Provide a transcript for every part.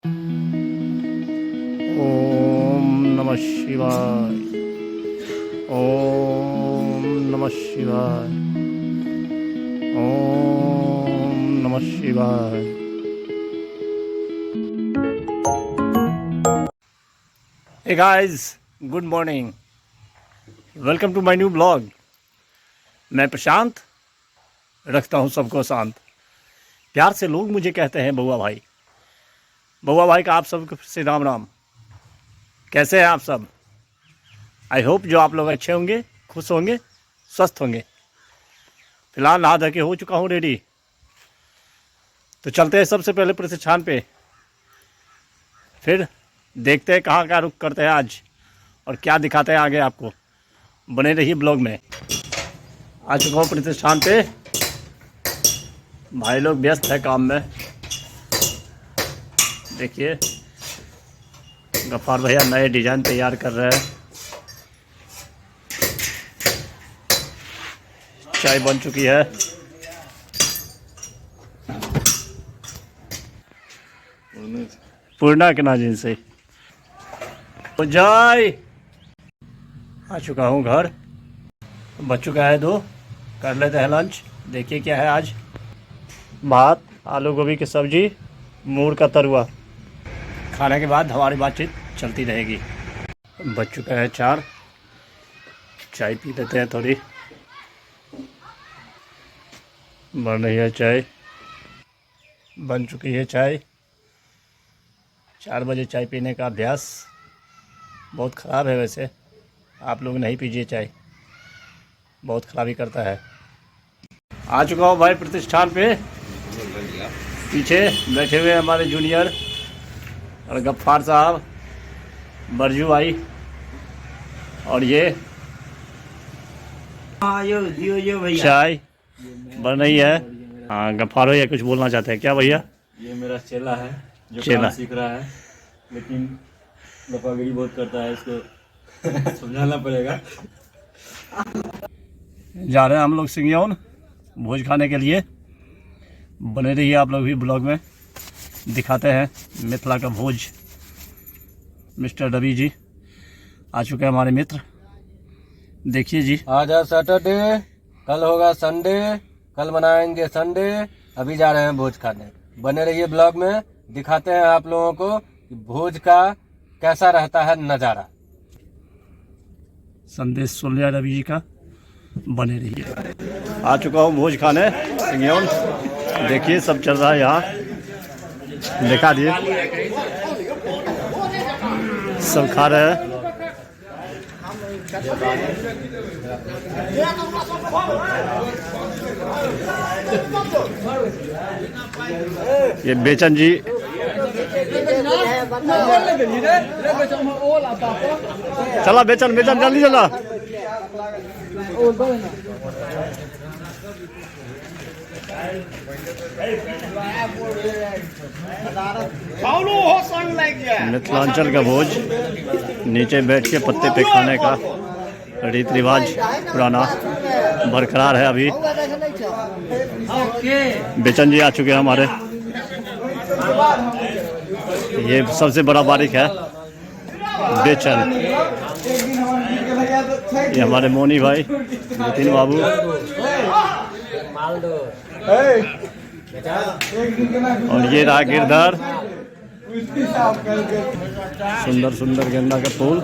ओम नमः शिवाय। ओम नमः शिवाय। ओम नमः शिवाय। Hey guys, good morning, welcome to my new blog. मैं प्रशांत, रखता हूँ सबको शांत। प्यार से लोग मुझे कहते हैं बउआ भाई। बउआ भाई का आप सबको से राम राम। कैसे हैं आप सब? आई होप जो आप लोग अच्छे होंगे, खुश होंगे, स्वस्थ होंगे। फिलहाल नहा धो के हो चुका हूँ रेडी, तो चलते हैं सबसे पहले प्रतिष्ठान पे। फिर देखते हैं कहाँ का रुख करते हैं आज और क्या दिखाते हैं आगे आपको। बने रहिए ब्लॉग में। आ चुका हूँ प्रतिष्ठान पे। भाई लोग व्यस्त है काम में। देखिए गफ्फार भैया नए डिज़ाइन तैयार कर रहे हैं। चाय बन चुकी है। पूर्णा के नाजिन से जय। आ चुका हूँ घर, बच चुका है 2। कर लेते हैं लंच। देखिए क्या है आज। भात, आलू गोभी की सब्जी, मूर का तरुआ। खाने के बाद हमारी बातचीत चलती रहेगी। बच चुका है 4। चाय पी लेते हैं थोड़ी। बन रही है चाय, बन चुकी है चाय। 4 बजे चाय पीने का अभ्यास बहुत ख़राब है। वैसे आप लोग नहीं पीजिए चाय, बहुत खराबी करता है। आ चुका हूँ भाई प्रतिष्ठान पे। पीछे बैठे हुए हमारे जूनियर और गफ्फार साहब, बरजू भाई, और ये चाय बन रही है। हाँ गफ्फार भैया कुछ बोलना चाहते हैं क्या भैया? ये मेरा चेला है जो चेला काम सीख रहा है, लेकिन लफागिरी बहुत करता है, इसको समझाना पड़ेगा। जा रहे हैं हम लोग सिंगयौन भोज खाने के लिए। बने रहिए आप लोग भी ब्लॉग में, दिखाते हैं मिथिला का भोज। मिस्टर रवि जी आ चुके हैं हमारे मित्र। देखिए जी। आज है सैटरडे, कल होगा संडे, कल मनाएंगे संडे। अभी जा रहे हैं भोज खाने। बने रहिए ब्लॉग में, दिखाते हैं आप लोगों को कि भोज का कैसा रहता है नज़ारा। संदेश सुन लिया रवि जी का, बने रहिए। आ चुका हूँ भोज खाने सिंगयौन। देखिए सब चल रहा है यहाँ, दिखा दिए। सब खा रहे हैं। ये बेचन जी, चला बेचन बेचन जल्दी चला। मिथिलांचल का भोज, नीचे बैठ के पत्ते पे खाने का रीति रिवाज पुराना बरकरार है अभी। बेचन जी आ चुके हैं हमारे। ये सबसे बड़ा बारीक है बेचन। ये हमारे मोनी भाई, नितिन बाबू, और ये रहा गिरधर। सुंदर सुंदर गेंदा का फूल।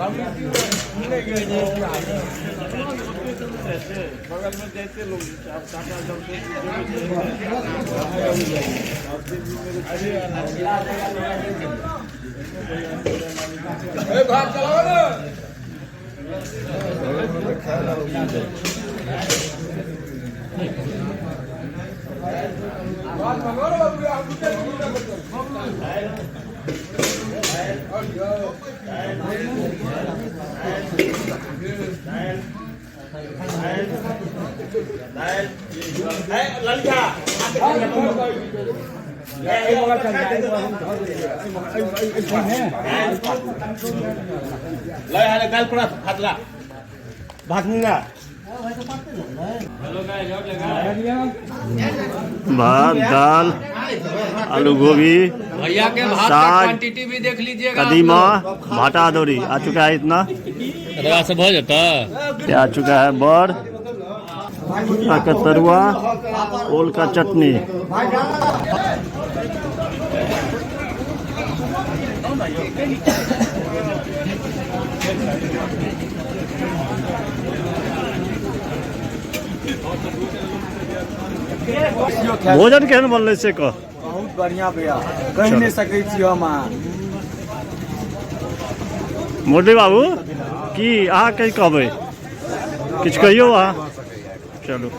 भात दाल आलू गोभी, भैया के भात का साग, क्वांटिटी भी देख लीजिएगा आप कदीमा, लोग। भाटा अदौरी आ चुका है इतना। रवा सब हो जाता। ये आ चुका है बड़ का तरुआ, ओल का चटनी। भोजन केहन बनले से कह। बहुत बढ़िया भैया, कह नहीं सकै छी हम अहाँ। मुरली बाबू की अहाँ कही कहबै, किछु कहियो अहाँ। चलो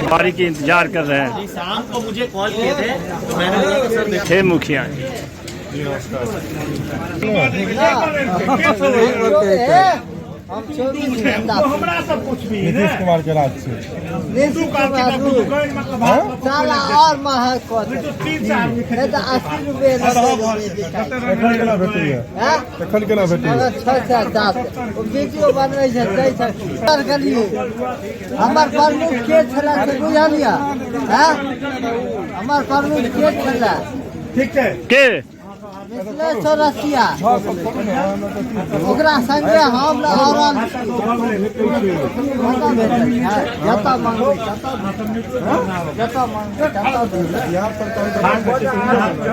बारी की इंतजार कर रहे हैं। शाम को मुझे कॉल किए थे तो मैंने बोला कि सर थे मुखिया जी। नीतीश कुमार के राज से साला और महल को नहीं तो 80 रुपए एखन केना भेटैया एखन केना भेटैया 610 वीडियो बनबै छै दै छै कर करिए हमर प्रमुख के छला से बुझलिया हैं हमर प्रमुख के छला ठीक है के मिथिलेश्वर रसिया ओकरा संगे हम औरल जता मांगबै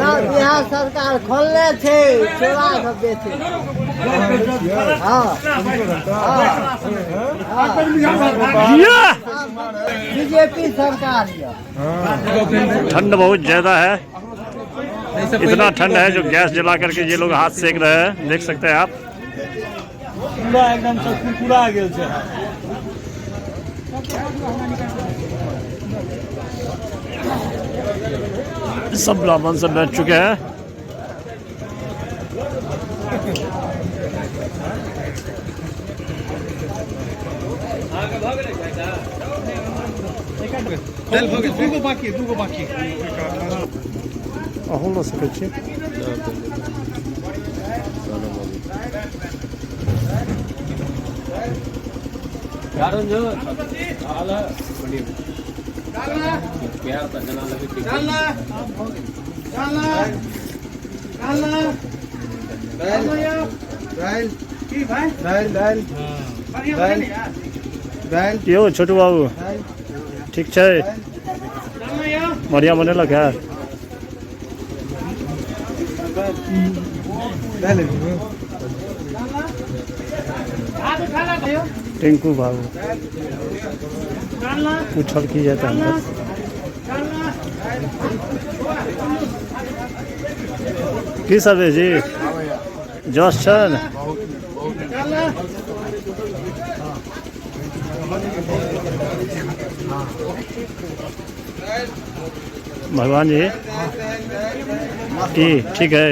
ना बिहार सरकार खोलने थे चोरा के बेचे। बीजेपी सरकार ठंड बहुत ज्यादा है, इतना ठंड है जो गैस जला करके ये लोग हाथ सेक रहे हैं, देख सकते हैं आप। पूरा एकदम सब पूरा आ गेल छै। सब ब्राह्मण सब बैठ चुके हैं। अहूँ लऽ सकै छी। यो छोटू बाबू ठीक छै, बढ़िया बनेलक है। टिंकू बाबू पूछल की जाता है की सब है जी जस छन भगवान जी की ठीक है।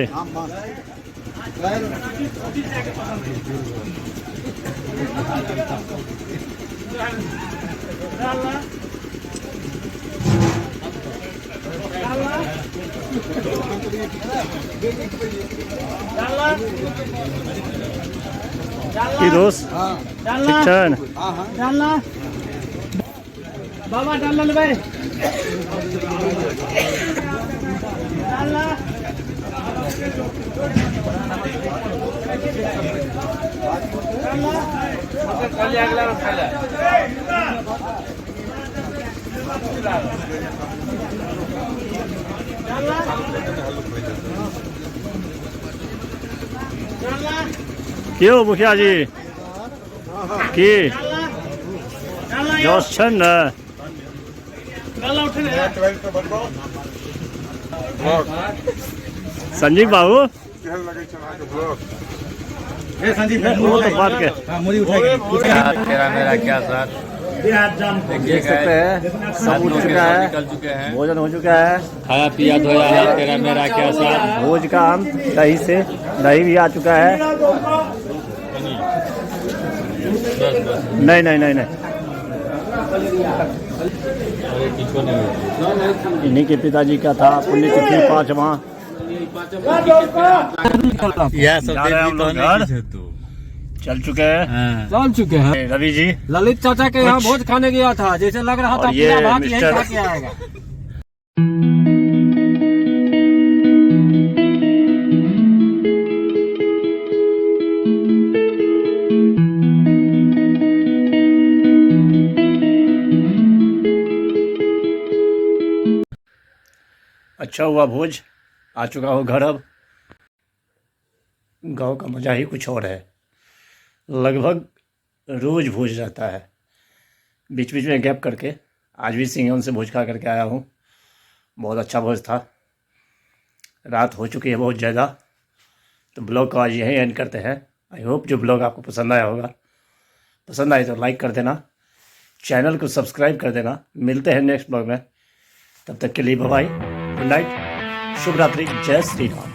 की दोस्त ठीक छन बाबा डाल ले भाई क्यों मुखिया जी की जोश छन न संजीव बाबू वो तो बात के तेरा मेरा क्या सर देख सकते हैं सब उठ चुका है, निकल चुके हैं, भोजन हो चुका है, खाया पिया धोया है। तेरा मेरा क्या सर भोज का अंत दही से, दही भी आ चुका है। नहीं नहीं नहीं नहीं इन्हीं के पिताजी का था पुण्यतिथि 5वां। यह जा रहे हैं हम लोग घर। चल चुके हैं चल चुके हैं। रवि जी। ललित चाचा के यहाँ कुछ- भोज खाने गया था, जैसे लग रहा था और ये पूरा भात यही मिस्टर- खा के आएगा। अच्छा हुआ भोज, आ चुका हो घर अब। गांव का मज़ा ही कुछ और है। लगभग रोज़ भोज रहता है, बीच बीच में गैप करके। आज भी सिंगन से भोज खा करके आया हूँ, बहुत अच्छा भोज था। रात हो चुकी है बहुत ज़्यादा, तो ब्लॉग को आज यहीं एंड करते हैं। आई होप जो ब्लॉग आपको पसंद आया होगा। पसंद आए तो लाइक कर देना, चैनल को सब्सक्राइब कर देना। मिलते हैं नेक्स्ट ब्लॉग में, तब तक के लिए बाय बाय, गुड नाइट, शुभ रात्रि, जय श्री राम।